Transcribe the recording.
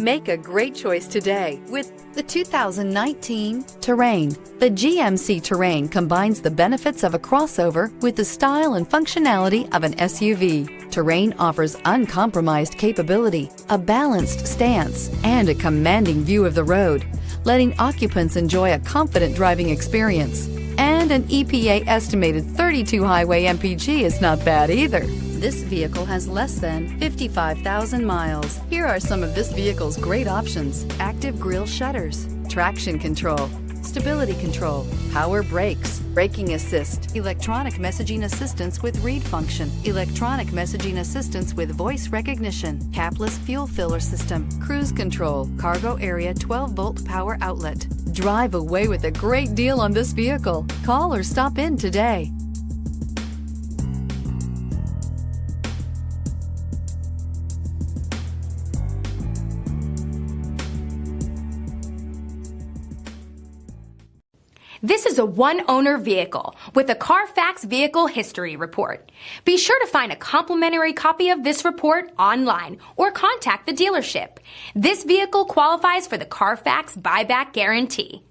Make a great choice today with the 2019 Terrain. The GMC Terrain combines the benefits of a crossover with the style and functionality of an SUV. Terrain offers uncompromised capability, a balanced stance, and a commanding view of the road, letting occupants enjoy a confident driving experience. And an EPA estimated 32 highway MPG is not bad either. This vehicle has less than 55,000 miles. Here are some of this vehicle's great options: active grille shutters, traction control, stability control, power brakes, braking assist, electronic messaging assistance with read function, electronic messaging assistance with voice recognition, capless fuel filler system, cruise control, cargo area 12-volt power outlet. Drive away with a great deal on this vehicle. Call or stop in today. This is a one-owner vehicle with a Carfax Vehicle History Report. Be sure to find a complimentary copy of this report online or contact the dealership. This vehicle qualifies for the Carfax Buyback Guarantee.